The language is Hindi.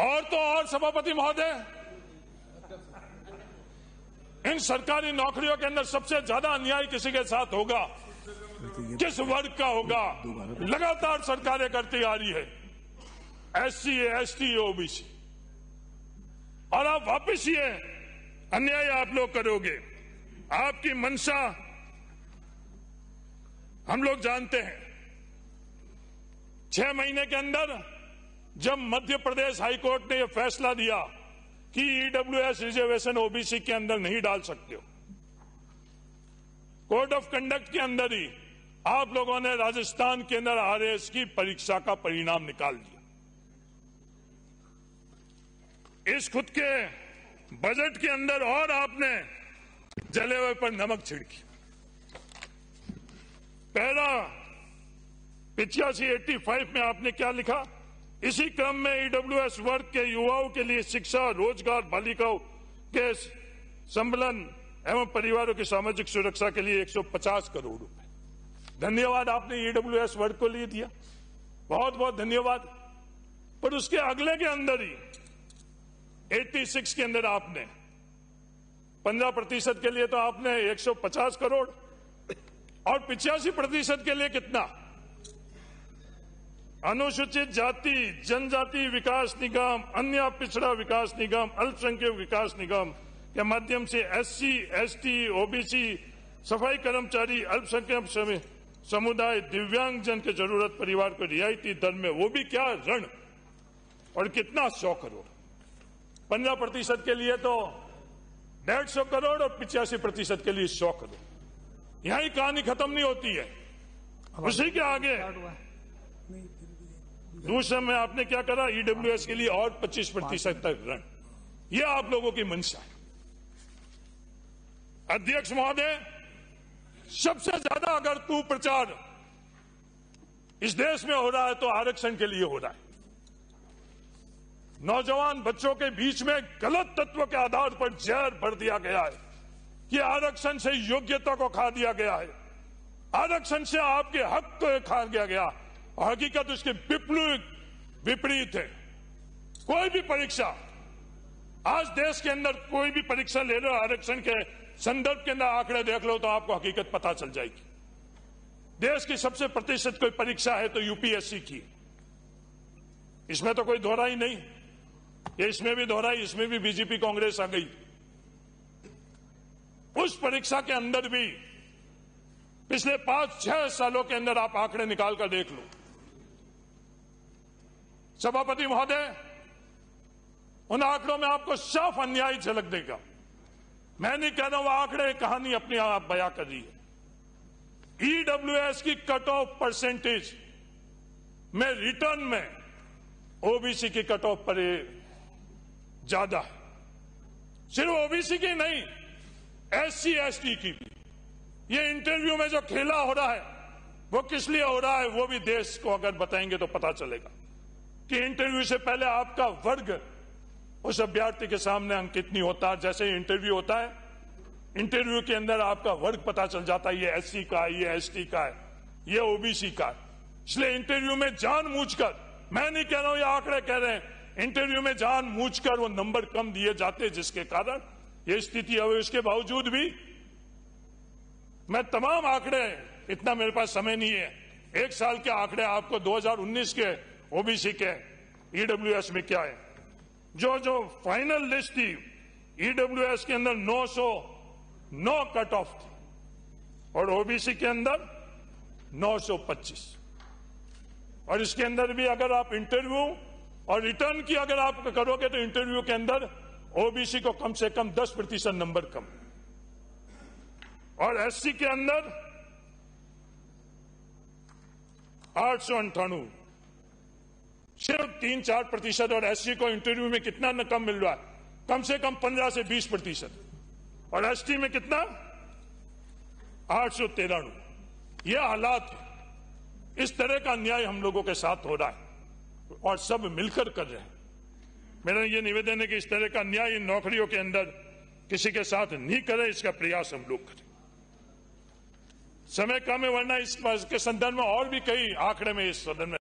और तो और सभापति महोदय, इन सरकारी नौकरियों के अंदर सबसे ज्यादा अन्याय किसी के साथ होगा, किस वर्ग का होगा? लगातार सरकारें करती आ रही है, SC, ST, OBC। और आप वापिस ये अन्याय आप लोग करोगे। आपकी मंशा हम लोग जानते हैं। 6 महीने के अंदर जब मध्य प्रदेश हाईकोर्ट ने यह फैसला दिया कि EWS रिजर्वेशन OBC के अंदर नहीं डाल सकते हो, कोड ऑफ कंडक्ट के अंदर ही आप लोगों ने राजस्थान के अंदर RAS की परीक्षा का परिणाम निकाल दिया। इस खुद के बजट के अंदर और आपने जले हुए पर नमक छिड़की। पैरा 85 में आपने क्या लिखा? इसी क्रम में EWS वर्ग के युवाओं के लिए शिक्षा, रोजगार, बालिकाओं के संबलन एवं परिवारों की सामाजिक सुरक्षा के लिए 150 करोड़ रुपए। धन्यवाद, आपने EWS वर्ग को लिए दिया, बहुत बहुत धन्यवाद। पर उसके अगले के अंदर ही 86 के अंदर आपने 15% के लिए तो आपने 150 करोड़ और 85% के लिए कितना? अनुसूचित जाति जनजाति विकास निगम, अन्य पिछड़ा विकास निगम, अल्पसंख्यक विकास निगम के माध्यम से SC, ST, OBC, सफाई कर्मचारी, अल्पसंख्यक समुदाय, दिव्यांगजन के जरूरत परिवार को रियायती दर में, वो भी क्या ऋण, और कितना 100 करोड़। 15% के लिए तो 150 करोड़ और 85% के लिए 100 करोड़। यहां ही कहानी खत्म नहीं होती है। उसी के आगे दूसरे में आपने क्या करा? EWS के लिए और 25% तक ऋण। यह आप लोगों की मंशा है। अध्यक्ष महोदय, सबसे ज्यादा अगर तू प्रचार इस देश में हो रहा है तो आरक्षण के लिए हो रहा है। नौजवान बच्चों के बीच में गलत तत्व के आधार पर जहर भर दिया गया है कि आरक्षण से योग्यता को खा दिया गया है, आरक्षण से आपके हक को खा दिया गया। हकीकत उसके विपरीत है। कोई भी परीक्षा आज देश के अंदर, कोई भी परीक्षा ले लो, आरक्षण के संदर्भ के अंदर आंकड़े देख लो तो आपको हकीकत पता चल जाएगी। देश की सबसे प्रतिशत कोई परीक्षा है तो UPSC की। इसमें तो कोई दोहरा ही नहीं। ये इसमें भी दोहराई, इसमें भी बीजेपी कांग्रेस आ गई। उस परीक्षा के अंदर भी पिछले 5-6 सालों के अंदर आप आंकड़े निकाल कर देख लो। सभापति महोदय, उन आंकड़ों में आपको साफ अन्याय झलक देगा। मैं नहीं कह रहा हूं, आंकड़े कहानी अपनी आप बयां कर रही है। EWS की कट ऑफ परसेंटेज में रिटर्न में OBC की कट ऑफ पर ज्यादा है। सिर्फ OBC की नहीं, SC, ST की भी। ये इंटरव्यू में जो खेला हो रहा है वो किस लिए हो रहा है, वो भी देश को अगर बताएंगे तो पता चलेगा कि इंटरव्यू से पहले आपका वर्ग उस अभ्यर्थी के सामने अंकित नहीं होता। जैसे इंटरव्यू होता है, इंटरव्यू के अंदर आपका वर्ग पता चल जाता है, ये SC का है, ये ST का है, ये OBC का है। इसलिए इंटरव्यू में जानबूझकर, मैं नहीं कह रहा हूं ये आंकड़े कह रहे हैं, इंटरव्यू में जानबूझकर वो नंबर कम दिए जाते जिसके कारण ये स्थिति है। इसके बावजूद भी मैं तमाम आंकड़े, इतना मेरे पास समय नहीं है, 1 साल के आंकड़े आपको 2019 के OBC के EWS में क्या है, जो फाइनल लिस्ट थी EWS के अंदर 909 कट ऑफ थी और OBC के अंदर 925। और इसके अंदर भी अगर आप इंटरव्यू और रिटर्न की अगर आप करोगे तो इंटरव्यू के अंदर OBC को कम से कम 10% नंबर कम, और SC के अंदर 898, सिर्फ 3-4%। और SC को इंटरव्यू में कितना कम मिल रहा है? कम से कम 15 से 20%। और ST में कितना? 893। यह हालात है। इस तरह का अन्याय हम लोगों के साथ हो रहा है और सब मिलकर कर रहे हैं। मेरा ये निवेदन है कि इस तरह का अन्याय इन नौकरियों के अंदर किसी के साथ नहीं करें, इसका प्रयास हम लोग करें। समय कम है, वरना इस के संदर्भ में और भी कई आंकड़े में इस सदन में